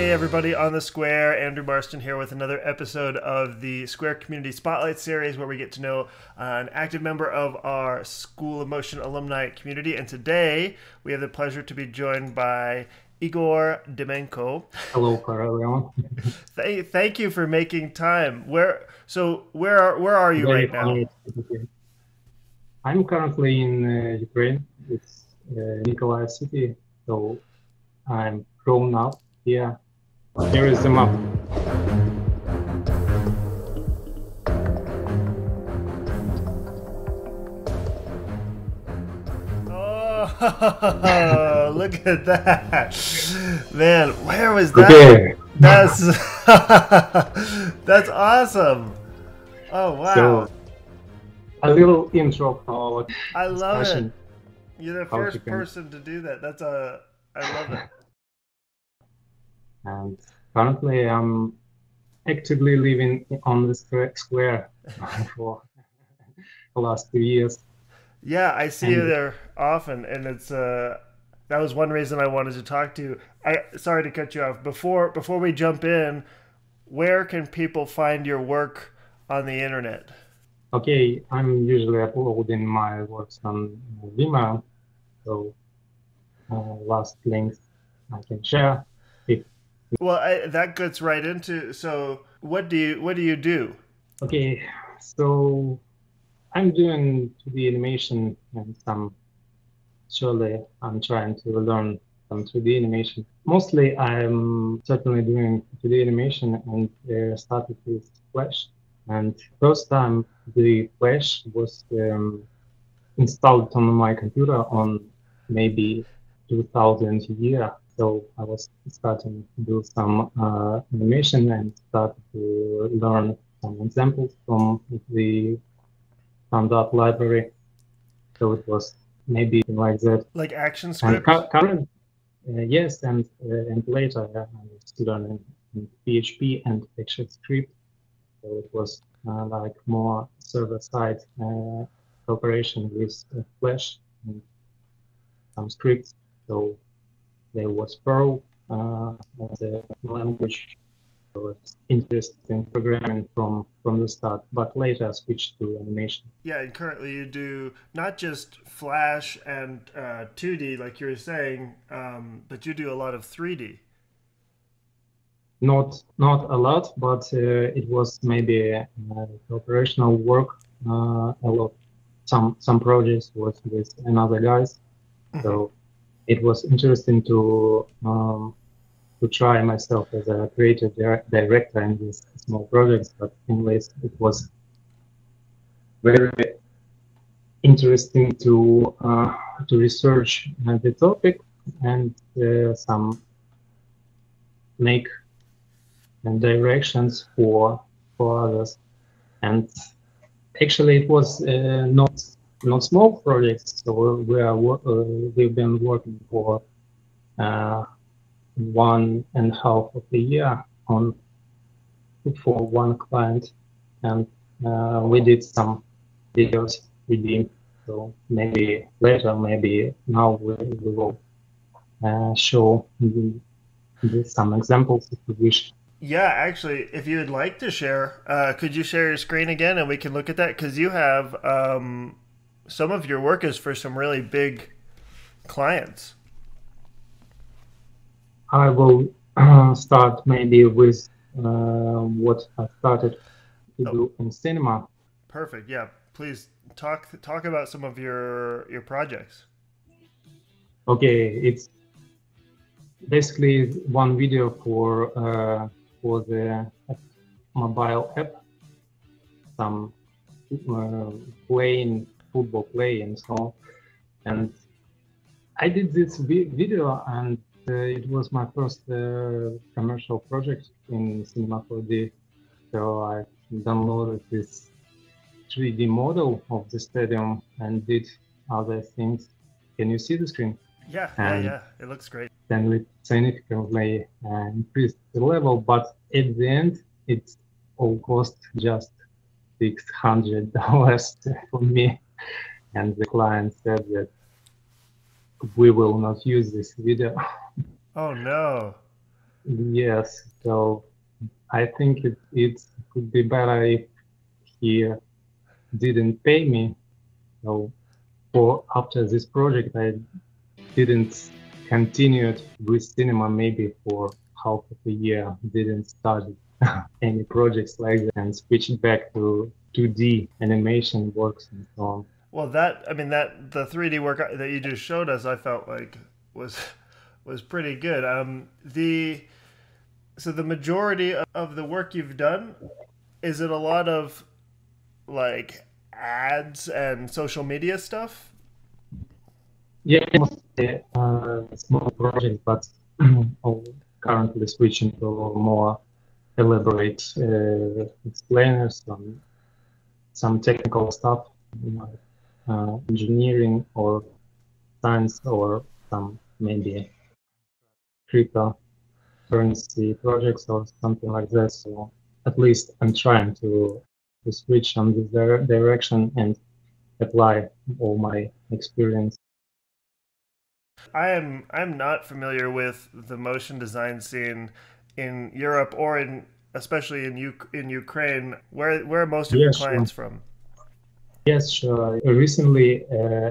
Hey everybody on the Square, Andrew Marston here with another episode of the Square Community Spotlight Series where we get to know an active member of our School of Motion alumni community. And today we have the pleasure to be joined by Igor Demenko. Hello for everyone. Thank you for making time. Where are you Very right now? honored to be here. I'm currently in Ukraine. It's Nikolaev city, so I'm grown up here. Here is the map. Oh, look at that. Man, where was that? Okay, That's that's awesome. Oh wow. so a little intro for our I love it. discussion. You're the How to first can person to do that. I love it. and currently I'm actively living on the square for the last 2 years. Yeah, I see you And there often, and it's that was one reason I wanted to talk to you. Sorry to cut you off. Before we jump in, where can people find your work on the internet? okay, I'm usually uploading my works on Vimeo, so last links I can share. If Well, that gets right into. So, what do you do? okay, so I'm doing 2D animation and some surely I'm trying to learn some 2D animation. Mostly I'm certainly doing 2D animation and started with Flash. And first time the Flash was installed on my computer on maybe 2000 year. So I was starting to do some animation and started to learn some examples from the standard library. So it was maybe like that. Like action And script? current, yes, and later I was learning in PHP and ActionScript. So it was like more server-side cooperation with Flash and some scripts. So there was Perl as a language. So it's interesting programming from the start, but later I switched to animation. Yeah, and currently you do not just Flash and 2D, like you were saying, but you do a lot of 3D. Not a lot, but it was maybe operational work. A lot. Some projects was with another guys, Hmm. so it was interesting to try myself as a creative director in these small projects. But anyways, it was very interesting to research the topic and some make directions for others. And actually, it was not small projects. So we've been working for 1.5 of the year on for one client, and we did some videos redeemed. So maybe later, maybe now we will show some examples if you wish. Yeah, actually, if you would like to share, could you share your screen again and we can look at that? Because you have some of your work is for some really big clients. I will start maybe with what I started to Oh, do in cinema. perfect. Yeah, please talk about some of your projects. Okay, it's basically one video for the mobile app, some uh, playing football play and so on. And I did this video, and it was my first commercial project in Cinema 4D. So I downloaded this 3D model of the stadium and did other things. Can you see the screen? Yeah, yeah, And yeah. It looks great. then we significantly increased the level, but at the end, it all cost just $600 for me. And the client said that we will not use this video. Oh no. Yes, so I think it could be better if he didn't pay me. So for after this project, I didn't continue it with cinema maybe for half of a year. Didn't start any projects like that and switched back to 2D animation works and so on. Well, that I mean that the 3D work that you just showed us, I felt like was was pretty good. The so the majority of the work you've done, is it a lot of like ads and social media stuff? Yeah, mostly small project, but currently switching to more elaborate explainers, some technical stuff, like engineering or science or some maybe cryptocurrency projects or something like that. So at least I'm trying to switch on this direction and apply all my experience. I'm not familiar with the motion design scene in Europe or in especially in Ukraine. Where are most of your Yeah, sure. clients from? Yes, sure. Recently,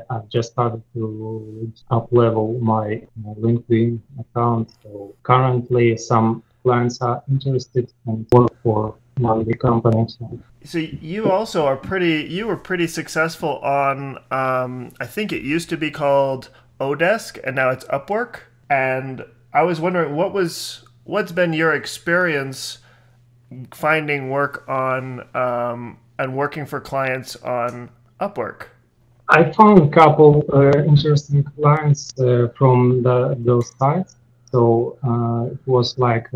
I've just started to up-level my LinkedIn account. So currently, some clients are interested and work for one big company. So So you also are pretty. You were pretty successful on. I think it used to be called Odesk, and now it's Upwork. And I was wondering what's been your experience finding work on and working for clients on Upwork. I found a couple interesting clients from those sites. So it was like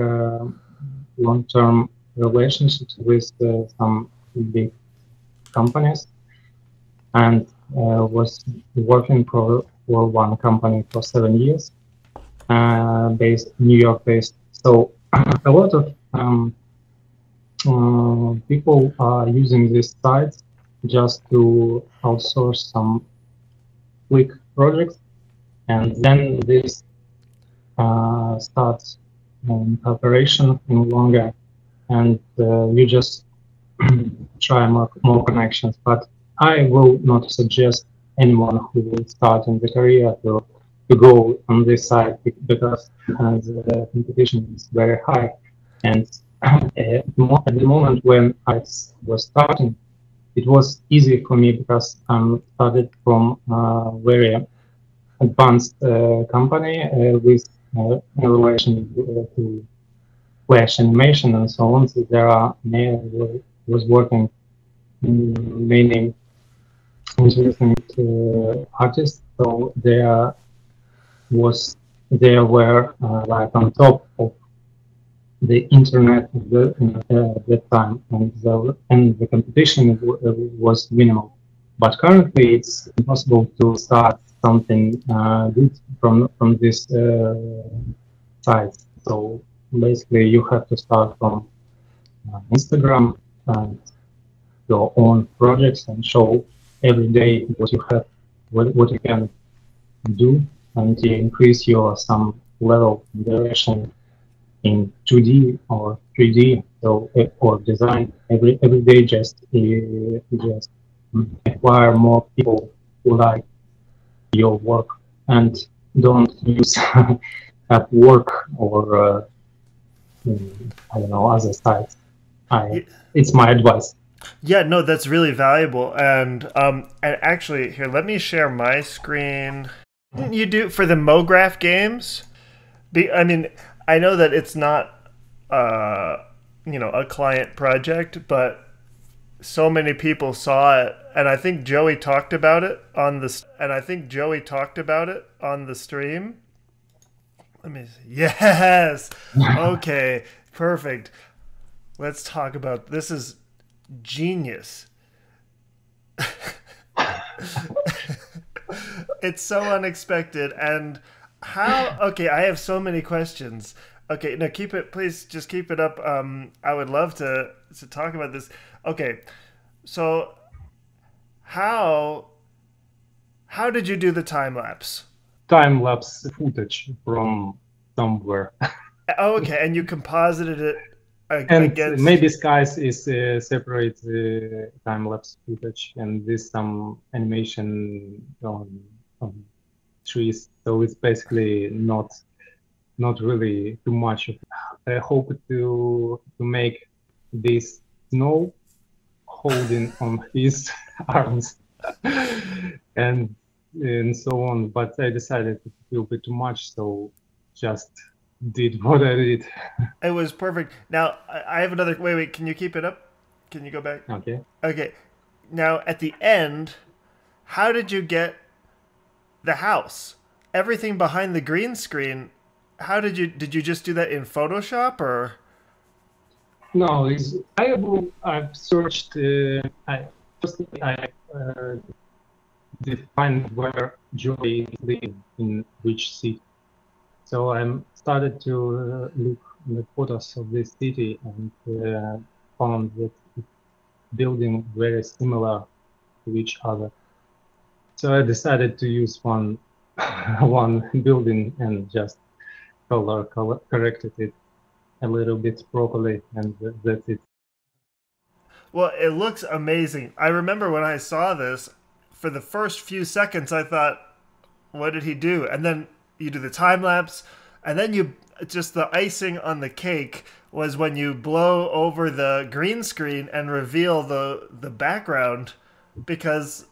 long-term relationships with some big companies, and was working for one company for 7 years, based New York based. So a lot of people are using this site just to outsource some quick projects, and then this starts cooperation in longer, and you just try more connections. But I will not suggest anyone who will start in the career to go on this side because the competition is very high. And at the moment when I was starting, it was easy for me because I started from a very advanced company with in relation to flash animation and so on. So there are was working many interesting artists. So was there were like on top of the internet at that time, and the competition was minimal. But currently, it's impossible to start something good from this site. So basically, you have to start from Instagram and your own projects and show every day what you have, what you can do, and you increase your some level direction in 2D or 3D, so or design every day. Just acquire more people who like your work, and don't use Upwork or I don't know, other sites. I It's my advice. Yeah, no, that's really valuable. And actually, here, let me share my screen. You do for the MoGraph games. I mean, I know that it's not, uh, a client project, but so many people saw it, and I think Joey talked about it on the. And I think Joey talked about it on the stream. Let me see. Yes. Okay. Perfect. Let's talk about this. Is genius. It's so unexpected. And how? Okay, I have so many questions. Okay, no, keep it. Please, just keep it up. I would love to talk about this. Okay, so how how did you do the time lapse? Time lapse footage from somewhere. Oh, okay, and you composited it And against. maybe skies is separate time lapse footage, and this some animation on trees. So it's basically not really too much. I hope to make this snow holding on his arms and and so on. But I decided it will be too much, so just did what I did. It was perfect. Now I have another. Wait, wait. Can you keep it up? Can you go back? Okay. Okay. Now at the end, how did you get the house? Everything behind the green screen. How did you just do that in Photoshop or? No, it's, I've searched. I firstly I defined where Joy is living in which city. So I started to look in the photos of this city and found that it's building very similar to each other. So I decided to use one one building and just color corrected it a little bit properly, and that's it. Well, it looks amazing. I remember when I saw this, for the first few seconds, I thought, what did he do? And then you do the time lapse, and then you just the icing on the cake was when you blow over the green screen and reveal the background, because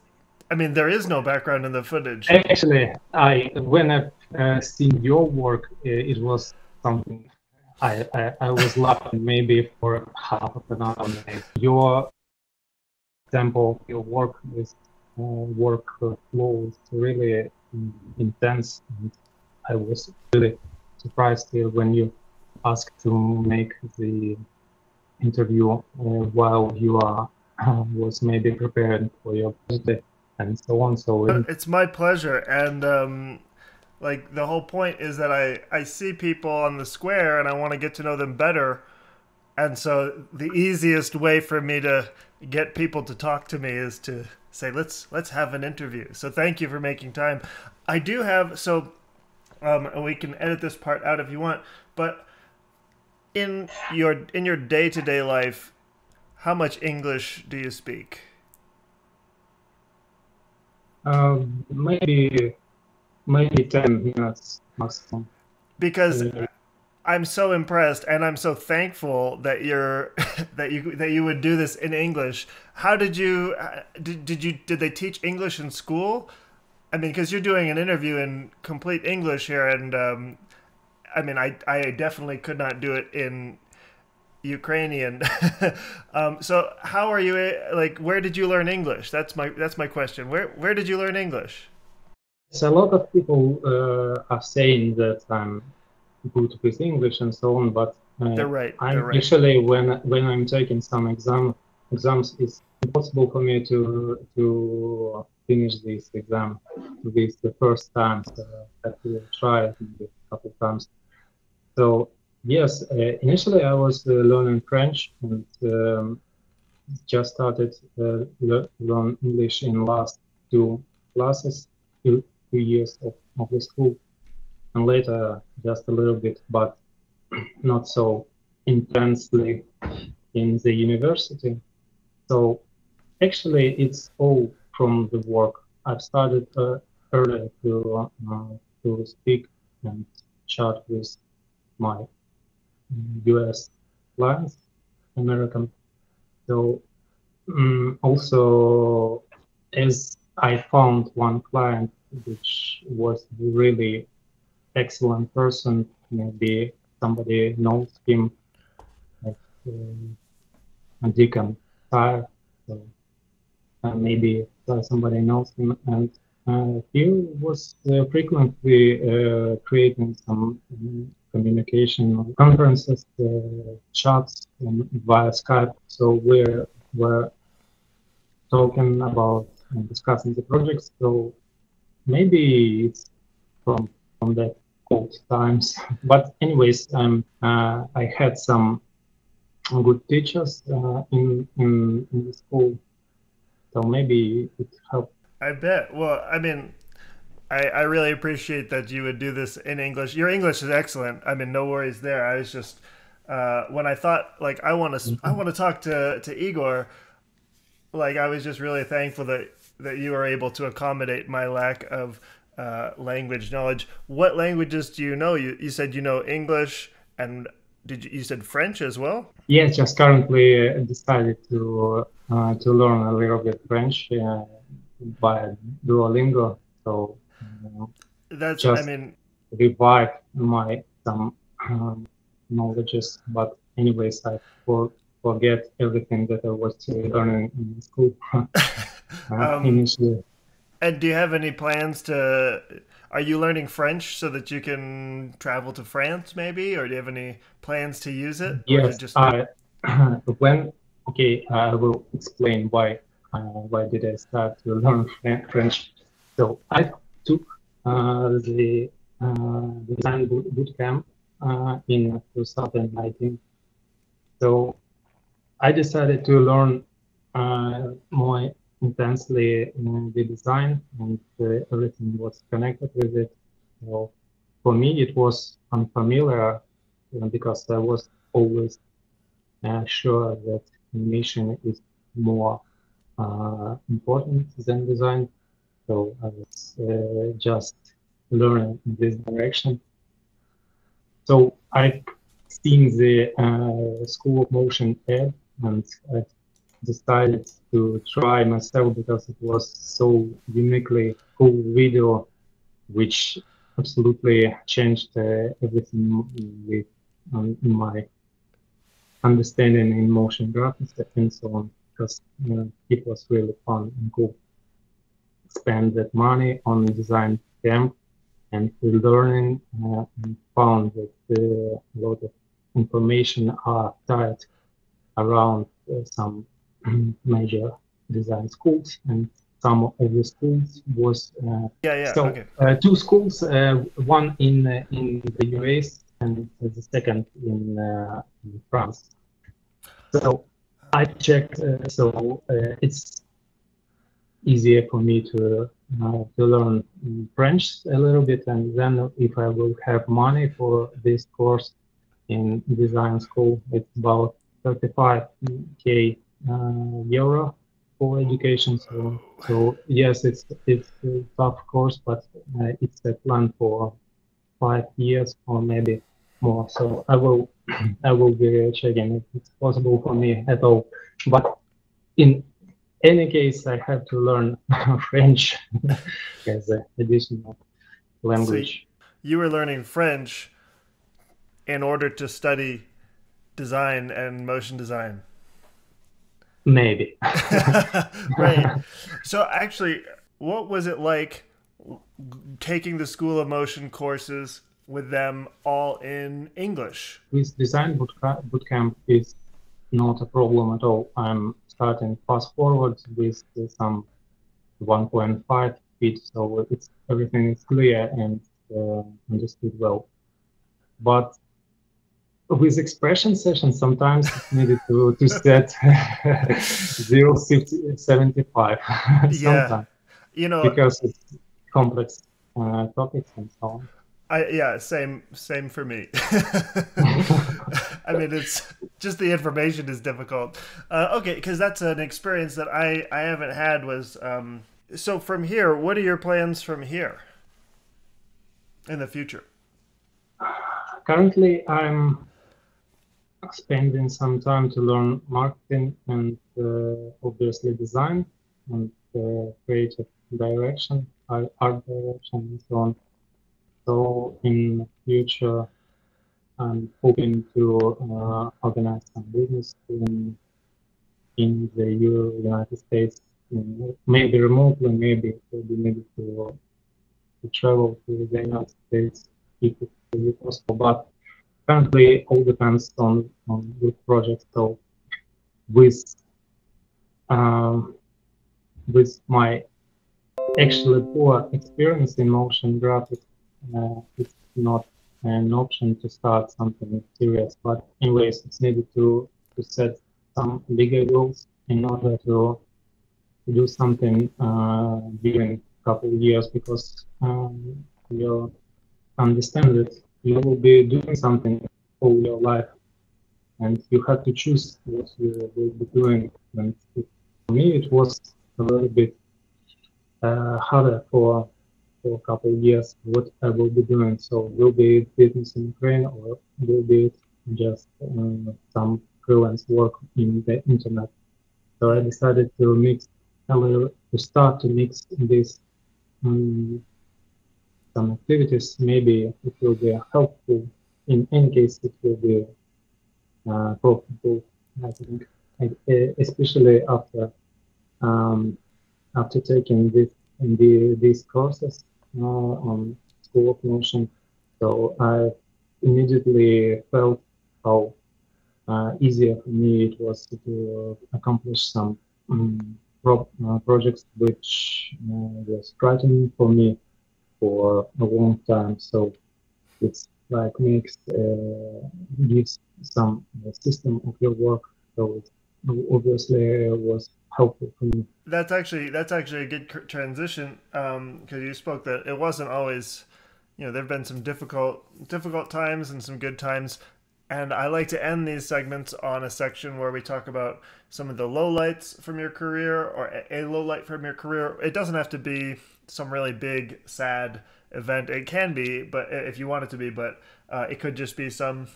I mean there is no background in the footage. Actually, I when I seen your work, it was something I was laughing maybe for half of an hour. Maybe. Your example, your work is work flow is really intense. And I was really surprised when you asked to make the interview while you are was maybe preparing for your birthday and so on. So It's my pleasure, and like the whole point is that I see people on the square and I want to get to know them better. And so the easiest way for me to get people to talk to me is to say let's have an interview. So thank you for making time. I do have and we can edit this part out if you want, but in your day-to-day life, how much English do you speak? maybe 10 minutes maximum. Because Uh, I'm so impressed and I'm so thankful that you're that you would do this in English. How did they teach English in school? I mean, because you're doing an interview in complete English here, and I mean, I definitely could not do it in Ukrainian. So how are you? Like, where did you learn English? That's my question. Where did you learn English? so a lot of people are saying that I'm good with English and so on, but They're right. They're I'm right. actually when I'm taking some exams, it's impossible for me to finish this exam. This the first time, so I have to try it maybe a couple of times. So yes, initially I was learning French and just started learn English in last two classes, two years of the school, and later just a little bit, but not so intensely in the university. So actually, it's all from the work. I've started earlier to speak and chat with my US clients, American. So also, as I found one client which was really excellent person, maybe somebody knows him, like Deacon Tire, so maybe somebody knows him, and he was frequently creating some communication conferences, chats via Skype. So we're talking about and discussing the projects. So maybe it's from that old times. But anyways, I had some good teachers in the school, so maybe it helped. I bet. Well, I mean, I really appreciate that you would do this in English. Your English is excellent. I mean, no worries there. I was just when I thought like I want to talk to Igor. Like I was just really thankful that you were able to accommodate my lack of language knowledge. What languages do you know? You said you know English and you said French as well? Yes, just currently decided to learn a little bit French by Duolingo. So That's I just mean revive my some knowledges. But anyways, I forget everything that I was learning in school um, initially. and do you have any plans to? Are you learning French so that you can travel to France, maybe, or do you have any plans to use it, or is it Yes, just? I when okay, I will explain why did I start to learn French. So I took the design boot camp in 2019. So I decided to learn more intensely the design, and everything was connected with it. So for me, it was unfamiliar because I was always sure that animation is more important than design. So I was just learning in this direction. So I've seen the School of Motion ad, and I decided to try myself because it was so uniquely cool video, which absolutely changed everything with in my understanding in motion graphics and so on. Because it was really fun and cool. Spend that money on design camp and learning and found that a lot of information are tied around some major design schools, and some of the schools was Yeah, yeah, so okay. two schools, one in the US and the second in France. So I checked, it's easier for me to learn French a little bit, and then if I will have money for this course in design school, it's about 35K euro for education. So yes, it's a tough course, but it's a plan for 5 years or maybe more. So I will be checking if it's possible for me at all. But in any case, I have to learn French as an additional So language. you were learning French in order to study design and motion design. Maybe. Right. So actually, what was it like taking the School of Motion courses with them all in English? With design bootcamp is not a problem at all. I'm starting fast forward with some 1.5 feet, so it's everything is clear and understood well. But with expression sessions, sometimes it's needed to set 0.75 Yeah. sometimes You know, because it's complex topics and so on. yeah, same for me. I mean, it's just the information is difficult. Okay, because that's an experience that I haven't had. Was so from here. What are your plans from here in the future? Currently, I'm spending some time to learn marketing and obviously design and creative direction, art direction, and so on. So in future, I'm hoping to organize some business in the United States, maybe remotely, maybe it will be needed to travel to the United States if it will be possible. But currently, all depends on good projects. So with um, with my actually poor experience in motion graphics, it's not an option to start something serious. But anyways, it's needed to set some bigger goals in order to do something during couple of years because you understand that you will be doing something all your life, and you have to choose what you will be doing. And for me, it was a little bit harder for a couple of years what I will be doing. So will be it business in Ukraine or will be it just some freelance work in the internet. So I decided to mix a little, to start to mix this um, some activities. Maybe it will be helpful. In any case, it will be profitable. I think, especially um, after taking these courses on School of Motion. So I immediately felt how easier for me it was to accomplish some projects which was frightening for me for a long time. So it's like makes gives some system of your work. So it obviously was helpful for me. That's actually a good transition, because you spoke that it wasn't always, there've been some difficult times and some good times, and I like to end these segments on a section where we talk about some of the lowlights from your career, or a low light from your career. It doesn't have to be some really big sad event. It can be, but if you want it to be, but it could just be some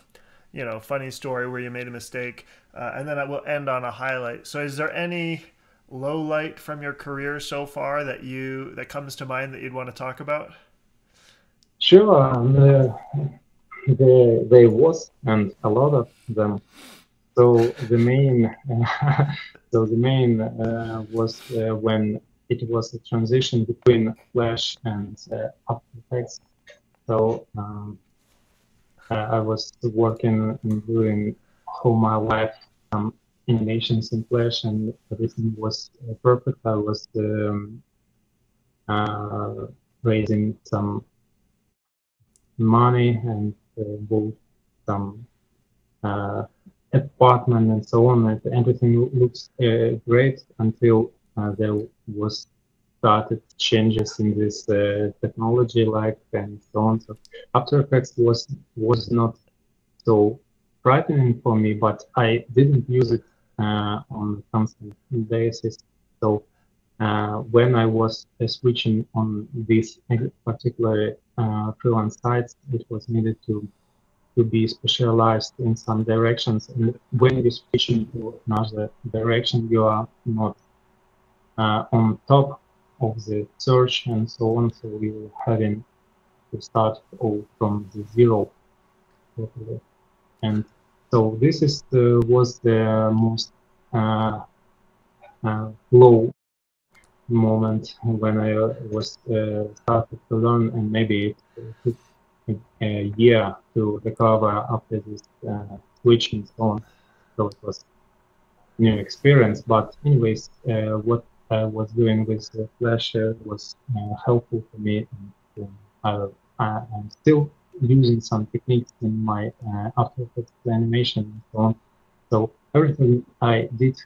funny story where you made a mistake, and then I will end on a highlight. So, is there any low light from your career so far that comes to mind that you'd want to talk about? Sure, there was and a lot of them. So the main, was when it was a transition between Flash and After Effects. So I was working and doing all my life some animations in Flash, and everything was perfect. I was uh, raising some money and bought some uh, apartment and so on. And everything looks great until there was started changes in this technology, like and so on. So After Effects was not so frightening for me, but I didn't use it on a constant basis. So when I was switching on this particular freelance sites, it was needed to be specialized in some directions. And when you switch into another direction, you are not on top of the search and so on. So you're having to start all from the zero totally. And so this is was the most low moment when I was started to learn, and maybe it took a year to recover after this switch and so on. So it was new experience. But anyways, what I was doing with Flash was helpful for me, and I'm still using some techniques in my After Effects animation and so on. So everything I did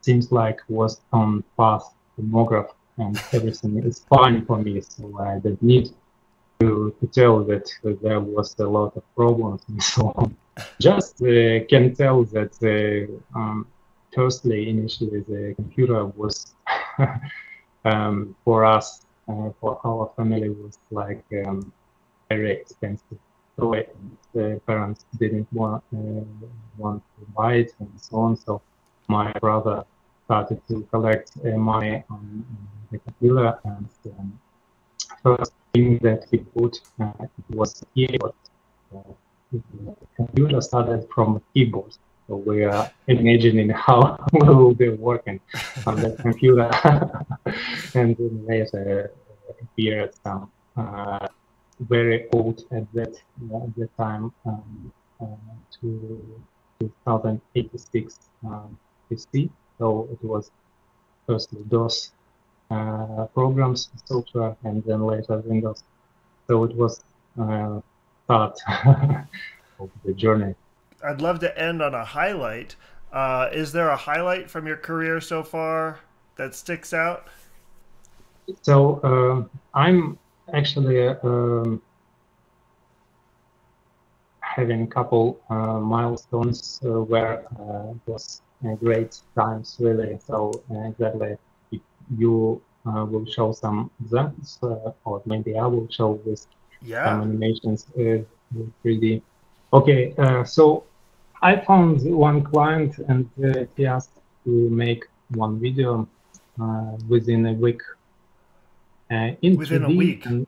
seems like was on path tomograph, and everything is fine for me. So I don't need to tell that there was a lot of problems and so on. Just can tell that firstly, initially, the computer was for us, for our family, was like very expensive. So the parents didn't want to buy it and so on. So my brother started to collect money on the computer, and first thing that he put it was a keyboard. The computer started from a keyboard, so we are imagining how we will be working on that computer, and then later appeared some very old at that time uh, to 2086 PC. So it was firstly DOS programs, software, and then later Windows. So it was start of the journey. I'd love to end on a highlight. Is there a highlight from your career so far that sticks out? So I'm actually having a couple milestones where was great times really. So exactly, if you will show some examples, or maybe I will show with some Yeah. animations with 3D. Okay, so I found one client and he asked to make one video within a week in Within a 2D week. and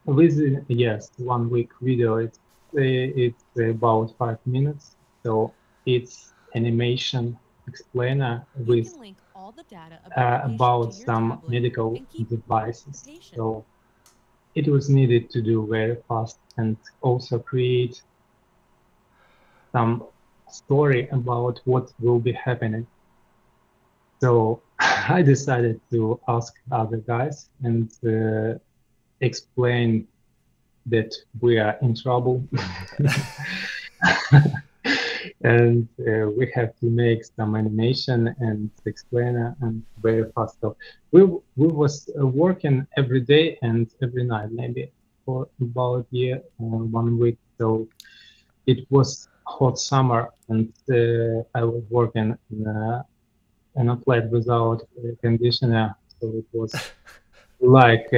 within, yes, 1 week video. It's about 5 minutes, so it's animation explainer You with can link all the data about the patient to about your some tablet medical and keep the devices. patient. So it was needed to do very fast and also create some story about what will be happening. So I decided to ask other guys and explain that we are in trouble and we have to make some animation and explainer and very fast. So we was working every day and every night, maybe for about a year, 1 week. So it was hot summer and I was working in a flat without conditioner, so it was like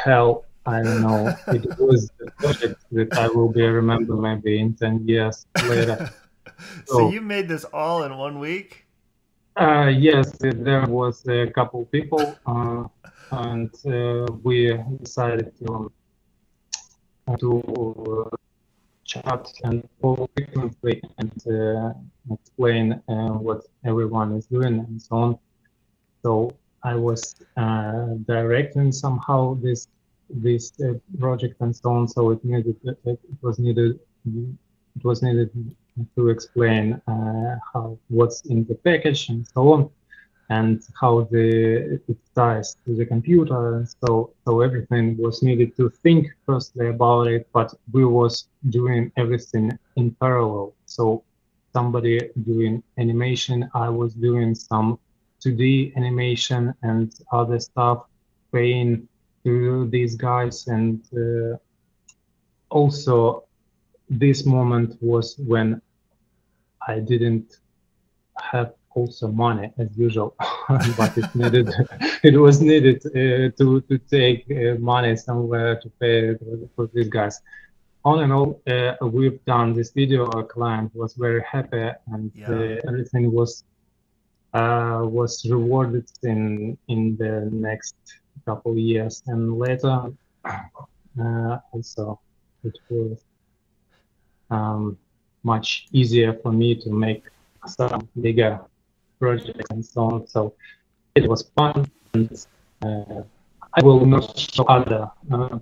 hell. I don't know. It was a project that I will be remember maybe in 10 years later. So So you made this all in 1 week? yes, there was a couple people, and we decided to chat and call frequently and explain what everyone is doing and so on. So I was directing somehow this project and so on. So it was needed to explain how what's in the package and so on, and how it ties to the computer. And so everything was needed to think firstly about it, but we was doing everything in parallel. So somebody doing animation, I was doing some 2D animation and other stuff, paying to these guys. And also this moment was when I didn't have also money as usual, but it was needed to take money somewhere to pay for these guys. All in all, we've done this video. Our client was very happy, and Yeah. everything was rewarded in the next couple years. And later, also, it was much easier for me to make some bigger projects and so on. So it was fun, and I will not show other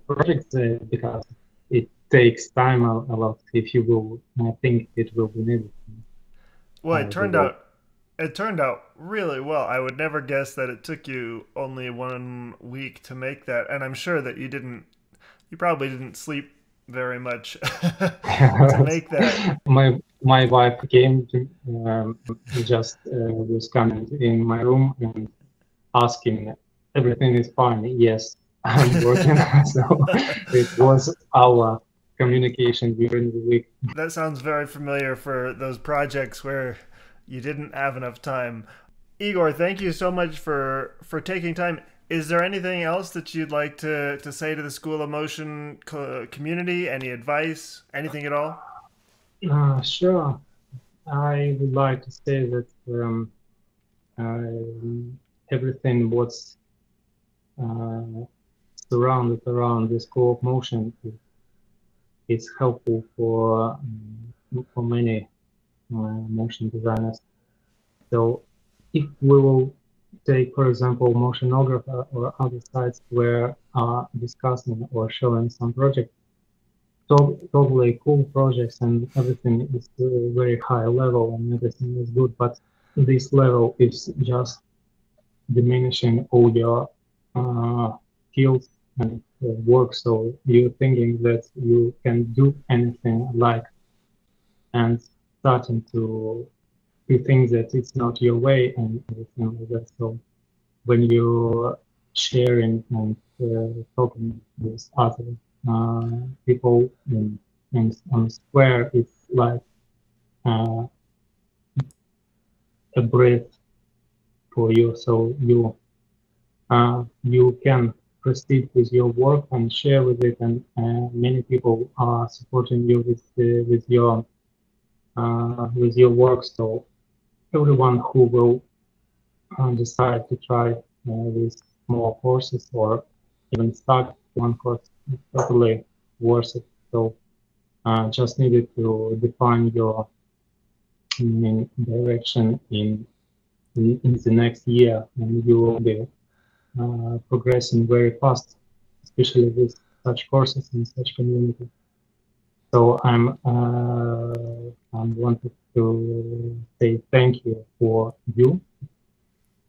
projects because it takes time a lot. If you will think it will be needed, Well, I will. it turned out really well. I would never guess that it took you only 1 week to make that, and I'm sure that you probably didn't sleep very much to make that. My wife came to just was coming in my room and asking, everything is fine. Yes, I'm working. So it was our communication during the week. That sounds very familiar for those projects where you didn't have enough time. Igor, thank you so much for taking time. Is there anything else that you'd like to say to the School of Motion community? Any advice? Anything at all? Sure. I would like to say that everything what's uh, surrounded around the School of Motion is helpful for many motion designers. So if we will take, for example, motionographer or other sites where are discussing or showing some project, totally cool projects and everything is very high level and everything is good, but this level is just diminishing all your skills and work. So you're thinking that you can do anything like, and starting to think that it's not your way and everything like that. So when you sharing and talking with other people on Square. It's like a breath for you, so you can proceed with your work and share with it, and many people are supporting you with your work. So everyone who will decide to try with more courses or even start one course, it's totally worth it. So just needed to define your direction in the next year, and you will be progressing very fast, especially with such courses in such community. So I'm wanted to say thank you for you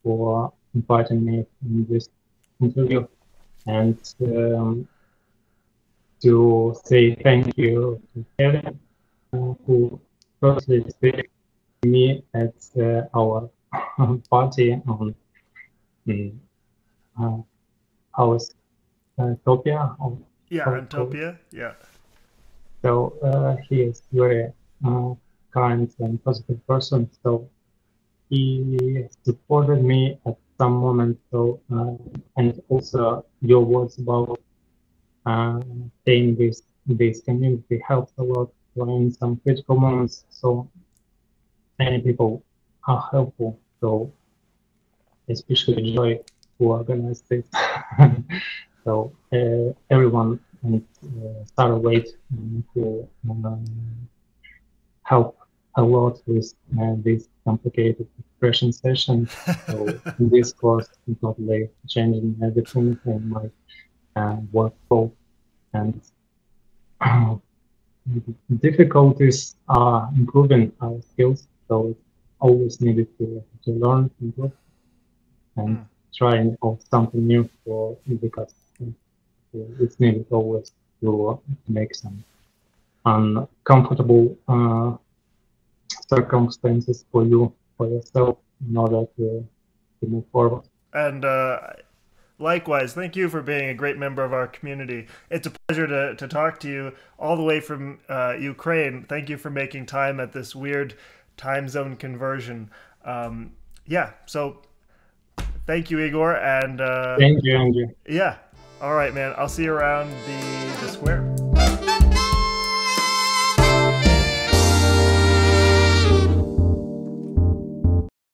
for inviting me in this interview, and to say thank you to Kevin, who firstly speak to me at our party on our Topia. Yeah, Antopia. Yeah. So he is very kind and positive person. So he supported me at some moment. So and also your words about staying with this community helped a lot in some critical moments. So many people are helpful. So especially Joy who organized this. So everyone and Sarah Wade who help a lot with this complicated expression session. So in this course, totally changing everything in my workflow, and difficulties are improving our skills. So it's always needed to learn, improve, and trying out something new for because it's needed always to make some uncomfortable circumstances for you, for yourself, in order to move forward. And likewise, thank you for being a great member of our community. It's a pleasure to talk to you all the way from Ukraine. Thank you for making time at this weird time zone conversion. Yeah, so thank you, Igor. And thank you, Andrew. Yeah. All right, man. I'll see you around the square.